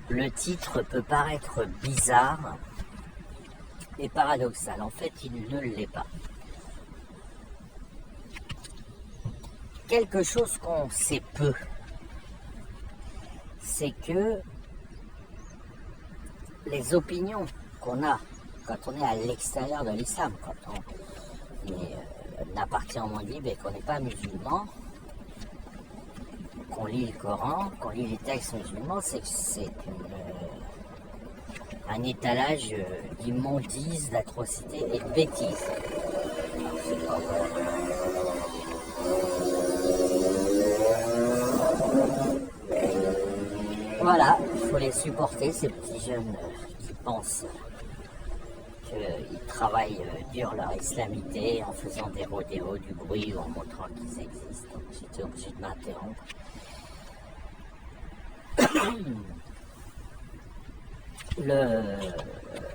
Le titre peut paraître bizarre et paradoxal. En fait, il ne l'est pas. Quelque chose qu'on sait peu, c'est que les opinions qu'on a quand on est à l'extérieur de l'islam, quand on n'appartient au monde libre et qu'on n'est pas musulman, qu'on lit le Coran, qu'on lit les textes musulmans, c'est que c'est un étalage d'immondices, d'atrocités et de bêtises. Voilà, il faut les supporter, ces petits jeunes qui pensent qu'ils travaillent dur leur islamité en faisant des rodéos, du bruit ou en montrant qu'ils existent. Donc j'étais obligé de m'interrompre.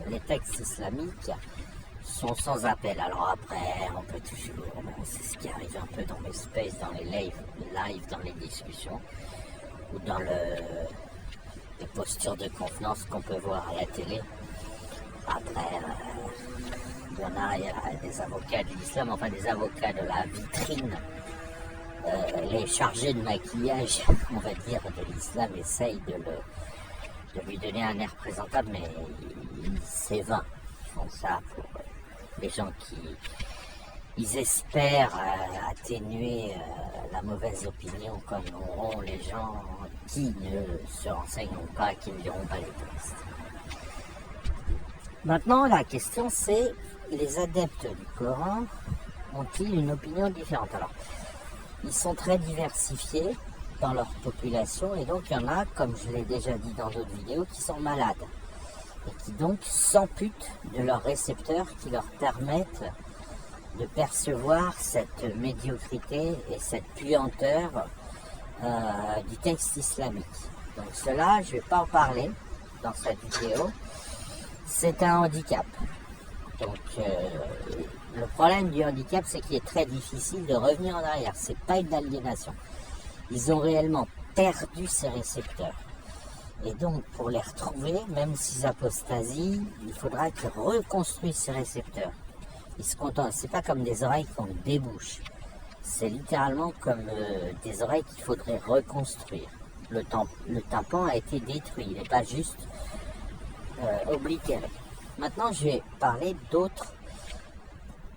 Les textes islamiques sont sans appel. Alors après, on peut toujours, c'est ce qui arrive un peu dans mes spaces, dans les lives, dans les discussions, ou dans les postures de contenance qu'on peut voir à la télé. Après, il y a des avocats de l'islam, enfin des avocats de la vitrine, les chargés de maquillage, on va dire, de l'islam, essayent de lui donner un air présentable, mais c'est vain. Ils font ça pour les gens qui ils espèrent atténuer la mauvaise opinion comme auront les gens qui ne se renseigneront pas, qui ne liront pas les textes. Maintenant, la question c'est, les adeptes du Coran ont-ils une opinion différente? Alors, ils sont très diversifiés dans leur population et donc il y en a, comme je l'ai déjà dit dans d'autres vidéos, qui sont malades et qui donc s'amputent de leurs récepteurs qui leur permettent de percevoir cette médiocrité et cette puanteur du texte islamique. Donc cela, je ne vais pas en parler dans cette vidéo, c'est un handicap. Donc le problème du handicap, c'est qu'il est très difficile de revenir en arrière, c'est pas une aliénation. Ils ont réellement perdu ces récepteurs. Et donc, pour les retrouver, même s'ils apostasient, il faudra qu'ils reconstruisent ces récepteurs. Ils se contentent, c'est pas comme des oreilles qu'on débouche. C'est littéralement comme des oreilles qu'il faudrait reconstruire. Le tympan a été détruit, il n'est pas juste oblitéré. Maintenant, je vais parler d'autres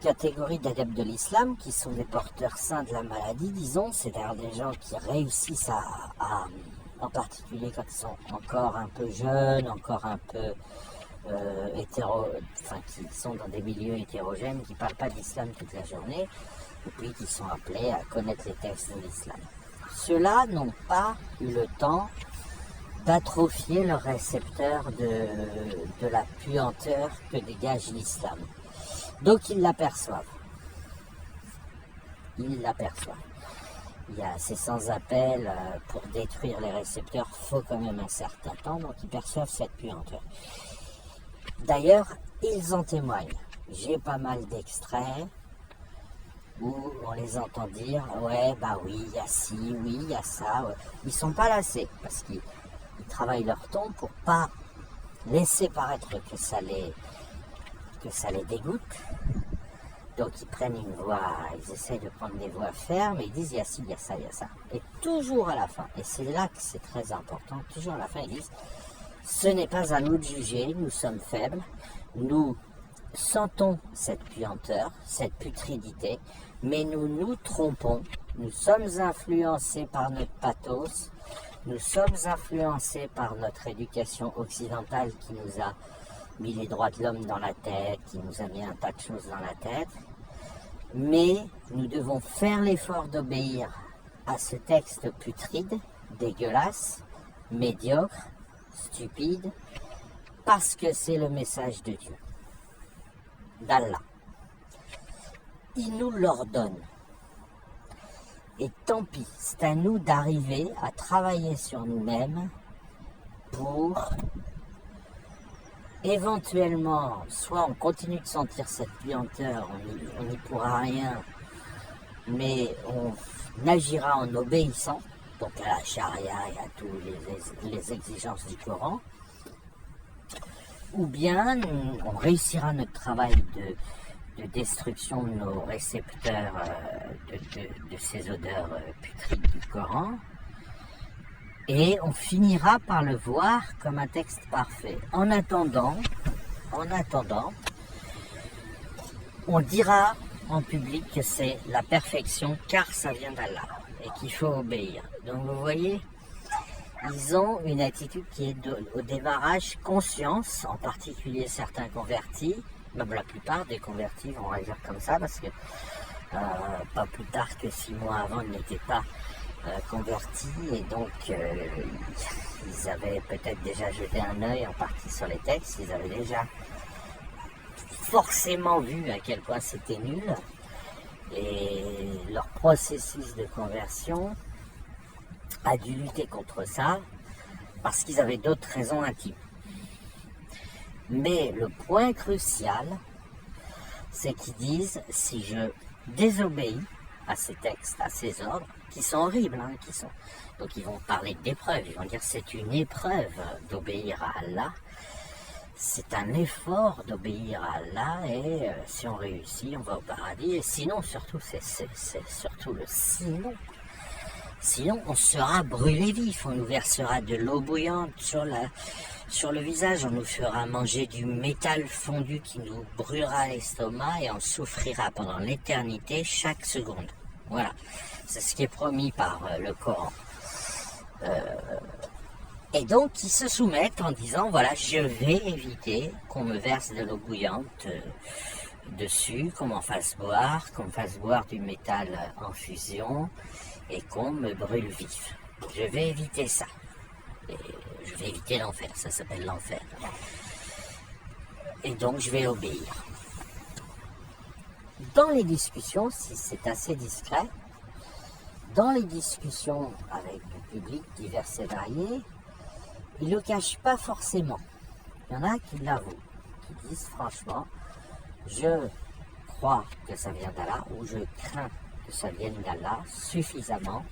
catégories d'adeptes de l'islam qui sont des porteurs sains de la maladie, disons, c'est-à-dire des gens qui réussissent en particulier quand ils sont encore un peu jeunes, encore un peu qui sont dans des milieux hétérogènes, qui ne parlent pas d'islam toute la journée, et puis qui sont appelés à connaître les textes de l'islam. Ceux-là n'ont pas eu le temps d'atrophier le récepteur de la puanteur que dégage l'islam. Donc ils l'aperçoivent. C'est sans appel, pour détruire les récepteurs, il faut quand même un certain temps, donc ils perçoivent cette puanteur. D'ailleurs, ils en témoignent. J'ai pas mal d'extraits où on les entend dire « ouais, bah oui, il y a ci, oui, il y a ça ouais. ». Ils sont pas lassés, parce qu'ils travaillent leur ton pour pas laisser paraître que ça les dégoûte. Donc ils prennent une voix, ils essayent de prendre des voix fermes et ils disent il y a ci, il y a ça, il y a ça. Et toujours à la fin, et c'est là que c'est très important, toujours à la fin ils disent ce n'est pas à nous de juger, nous sommes faibles, nous sentons cette puanteur, cette putridité, mais nous nous trompons, nous sommes influencés par notre pathos, nous sommes influencés par notre éducation occidentale qui nous a mis les droits de l'homme dans la tête, qui nous a mis un tas de choses dans la tête, mais nous devons faire l'effort d'obéir à ce texte putride, dégueulasse, médiocre, stupide, parce que c'est le message de Dieu, d'Allah. Il nous l'ordonne. Et tant pis, c'est à nous d'arriver à travailler sur nous-mêmes pour éventuellement, soit on continue de sentir cette puanteur, on n'y pourra rien, mais on agira en obéissant, donc à la charia et à toutes les exigences du Coran, ou bien on réussira notre travail de destruction de nos récepteurs de ces odeurs putrides du Coran, et on finira par le voir comme un texte parfait. En attendant, on dira en public que c'est la perfection car ça vient d'Allah et qu'il faut obéir. Donc vous voyez, ils ont une attitude qui est au démarrage conscience, en particulier certains convertis. Même la plupart des convertis vont agir comme ça parce que pas plus tard que 6 mois avant, ils n'étaient pas convertis et donc ils avaient peut-être déjà jeté un œil en partie sur les textes, ils avaient déjà forcément vu à quel point c'était nul et leur processus de conversion a dû lutter contre ça parce qu'ils avaient d'autres raisons intimes. Mais le point crucial, c'est qu'ils disent si je désobéis à ces textes, à ces ordres, qui sont horribles, donc ils vont parler d'épreuve, ils vont dire c'est une épreuve d'obéir à Allah, c'est un effort d'obéir à Allah et si on réussit, on va au paradis, et sinon, surtout, c'est surtout le sinon. Sinon, on sera brûlé vif, on nous versera de l'eau bouillante sur le visage, on nous fera manger du métal fondu qui nous brûlera l'estomac et on souffrira pendant l'éternité chaque seconde. Voilà, c'est ce qui est promis par le Coran. Et donc, ils se soumettent en disant, voilà, je vais éviter qu'on me verse de l'eau bouillante dessus, qu'on m'en fasse boire, qu'on me fasse boire du métal en fusion et qu'on me brûle vif. Je vais éviter ça. Et je vais éviter l'enfer, ça s'appelle l'enfer. Et donc, je vais obéir. Dans les discussions, si c'est assez discret, dans les discussions avec du public divers et variés, ils ne le cachent pas forcément. Il y en a qui l'avouent, qui disent franchement, je crois que ça vient d'Allah ou je crains que ça vienne d'Allah suffisamment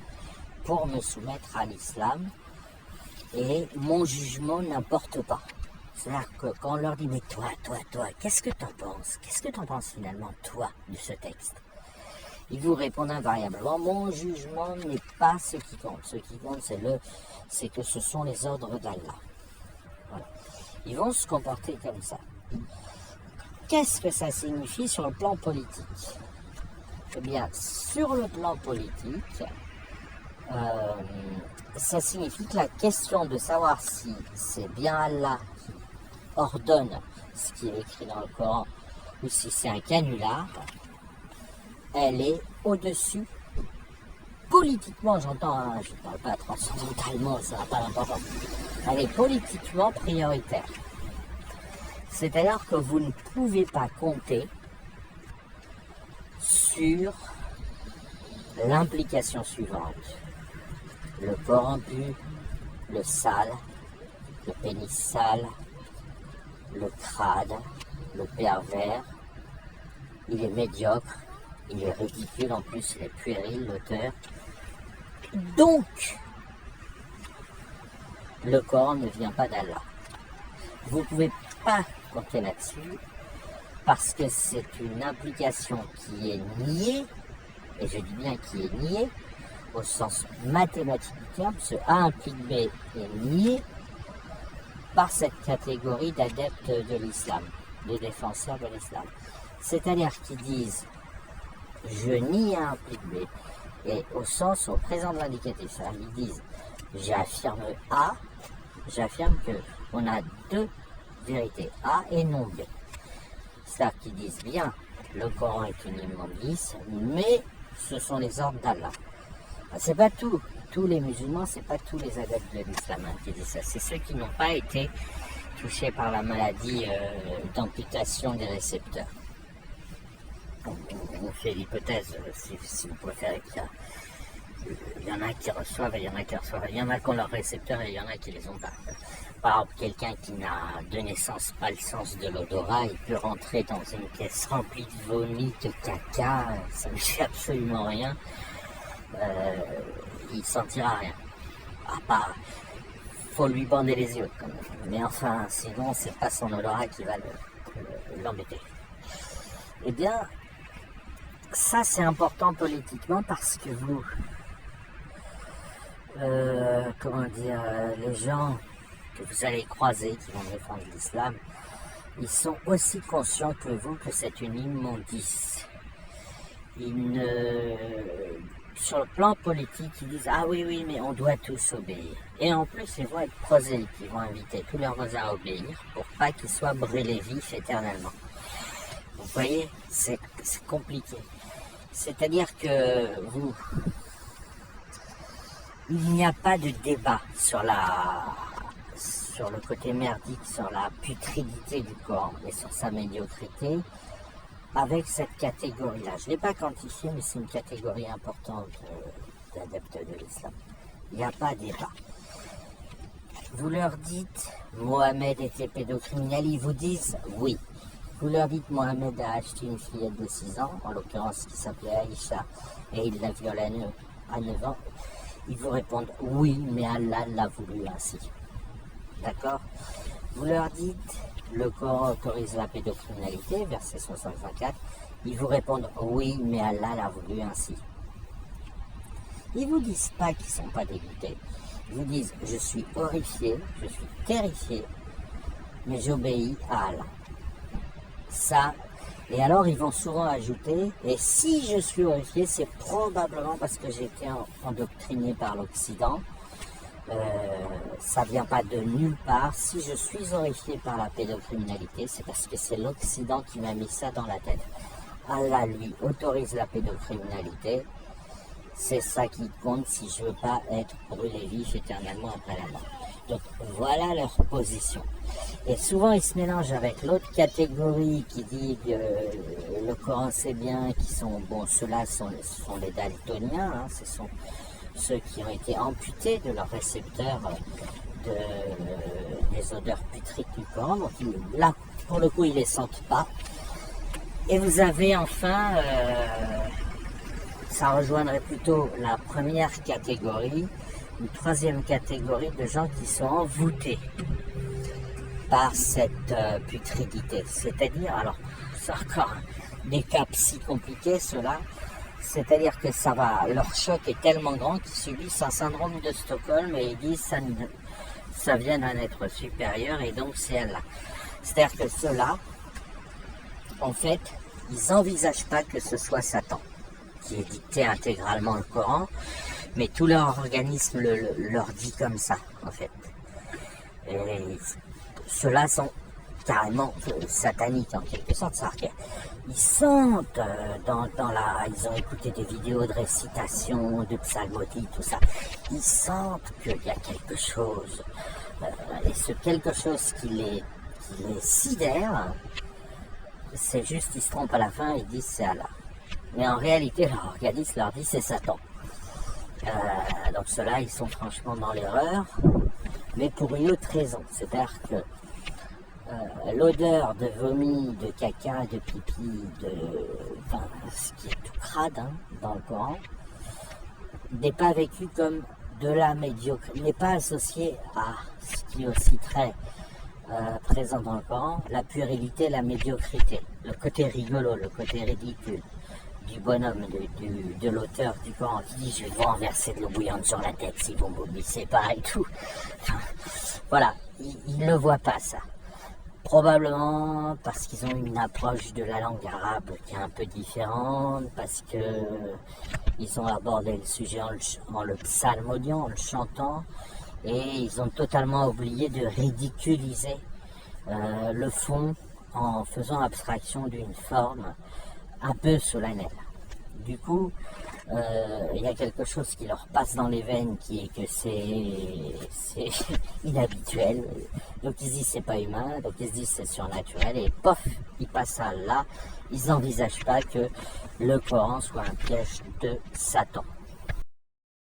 pour me soumettre à l'islam et mon jugement n'importe pas. C'est-à-dire que quand on leur dit, mais toi, qu'est-ce que t'en penses? Qu'est-ce que t'en penses finalement, toi, de ce texte? Ils vous répondent invariablement, mon jugement n'est pas ce qui compte. Ce qui compte, c'est que ce sont les ordres d'Allah. Voilà. Ils vont se comporter comme ça. Qu'est-ce que ça signifie sur le plan politique? Eh bien, sur le plan politique, ça signifie que la question de savoir si c'est bien Allah qui ordonne ce qui est écrit dans le Coran ou si c'est un canular, elle est au-dessus, politiquement, j'entends, je ne parle pas transcendentalement, ça n'a pas d'importance, elle est politiquement prioritaire. C'est-à-dire que vous ne pouvez pas compter sur l'implication suivante. Le corrompu, le sale, le pénis sale, le crade, le pervers, il est médiocre, il est ridicule, en plus il est puéril, l'auteur. Donc, le Coran ne vient pas d'Allah. Vous ne pouvez pas compter là-dessus, parce que c'est une implication qui est niée, et je dis bien qui est niée, au sens mathématique du terme, ce A implique B est nié par cette catégorie d'adeptes de l'islam, de défenseurs de l'islam. C'est-à-dire qu'ils disent je nie A implique B, et au sens au présent de l'indicatif, ils disent j'affirme A, j'affirme qu'on a deux vérités, A et non B. C'est-à-dire qu'ils disent bien le Coran est une immondice, mais ce sont les ordres d'Allah. C'est pas tous les musulmans, c'est pas tous les adeptes de l'islam qui disent ça, c'est ceux qui n'ont pas été touchés par la maladie d'amputation des récepteurs. On fait l'hypothèse, si vous préférez, il y en a qui reçoivent et il y en a qui reçoivent. Il y en a qui ont leurs récepteurs et il y en a qui les ont pas. Par exemple, quelqu'un qui n'a de naissance pas le sens de l'odorat, il peut rentrer dans une pièce remplie de vomi, de caca, ça ne fait absolument rien. Il ne sentira rien. Ah bah, faut lui bander les yeux quand même. Mais enfin, sinon, c'est pas son odorat qui va l'embêter. Eh bien, ça c'est important politiquement parce que vous, comment dire, les gens que vous allez croiser qui vont défendre l'islam, ils sont aussi conscients que vous que c'est une immondice. Sur le plan politique, ils disent ah oui, mais on doit tous obéir. Et en plus, ils vont être prosélytes, ils vont inviter tous leurs voisins à obéir pour pas qu'ils soient brûlés vifs éternellement. Vous voyez, c'est compliqué. C'est-à-dire que il n'y a pas de débat sur le côté merdique, sur la putridité du Coran et sur sa médiocrité avec cette catégorie-là. Je ne l'ai pas quantifié, mais c'est une catégorie importante d'adeptes de l'islam. Il n'y a pas de débat. Vous leur dites Mohamed était pédocriminel, ils vous disent oui. Vous leur dites Mohamed a acheté une fillette de 6 ans, en l'occurrence qui s'appelait Aïcha, et il la viole à 9 ans. Ils vous répondent oui, mais Allah l'a voulu ainsi. D'accord? Vous leur dites le Coran autorise la pédocriminalité, verset 64. Ils vous répondent oui, mais Allah l'a voulu ainsi. Ils vous disent pas qu'ils sont pas dégoûtés. Ils vous disent je suis horrifié, je suis terrifié, mais j'obéis à Allah. Ça, et alors ils vont souvent ajouter, et si je suis horrifié, c'est probablement parce que j'ai été endoctriné par l'Occident. Ça vient pas de nulle part. Si je suis horrifié par la pédocriminalité, c'est parce que c'est l'Occident qui m'a mis ça dans la tête. Allah, lui, autorise la pédocriminalité. C'est ça qui compte si je veux pas être brûlé vif éternellement après la mort. Donc voilà leur position. Et souvent ils se mélangent avec l'autre catégorie qui dit que le Coran c'est bien, qui sont, bon, ceux-là sont les daltoniens, hein, ce sont ceux qui ont été amputés de leur récepteur des odeurs putrides du Coran. Donc là, pour le coup, ils les sentent pas. Et vous avez enfin, ça rejoindrait plutôt la première catégorie, une troisième catégorie de gens qui sont envoûtés par cette putridité. C'est-à-dire, alors, c'est encore des cas si compliqués, ceux-là. C'est-à-dire que leur choc est tellement grand qu'ils subissent un syndrome de Stockholm et ils disent ça vient d'un être supérieur et donc c'est Allah. C'est-à-dire que ceux-là, en fait, ils n'envisagent pas que ce soit Satan qui ait dicté intégralement le Coran, mais tout leur organisme leur dit comme ça, en fait. Et ceux-là sont carrément sataniques en quelque sorte. Ils sentent ils ont écouté des vidéos de récitation, de psalmodie, tout ça. Ils sentent qu'il y a quelque chose. Et ce quelque chose qui les sidère, c'est juste, ils se trompent à la fin, ils disent c'est Allah. Mais en réalité, leur organisme leur dit c'est Satan. Donc ceux-là, ils sont franchement dans l'erreur, mais pour une autre raison. C'est-à-dire que l'odeur de vomi, de caca, de pipi, ce qui est tout crade dans le Coran, n'est pas vécu comme de la médiocrité, n'est pas associé à ce qui est aussi très présent dans le Coran, la puérilité, la médiocrité, le côté rigolo, le côté ridicule du bonhomme, de l'auteur du Coran qui dit je vais vous renverser de l'eau bouillante sur la tête si vous ne m'obéissez pas et tout. Enfin, voilà, il ne le voit pas ça. Probablement parce qu'ils ont une approche de la langue arabe qui est un peu différente, parce que ils ont abordé le sujet en le psalmodiant, en le chantant, et ils ont totalement oublié de ridiculiser le fond en faisant abstraction d'une forme un peu solennelle. Du coup, il y a quelque chose qui leur passe dans les veines qui est que c'est inhabituel. Donc ils se disent c'est pas humain, donc ils se disent c'est surnaturel et pof, ils passent à là. Ils n'envisagent pas que le Coran soit un piège de Satan.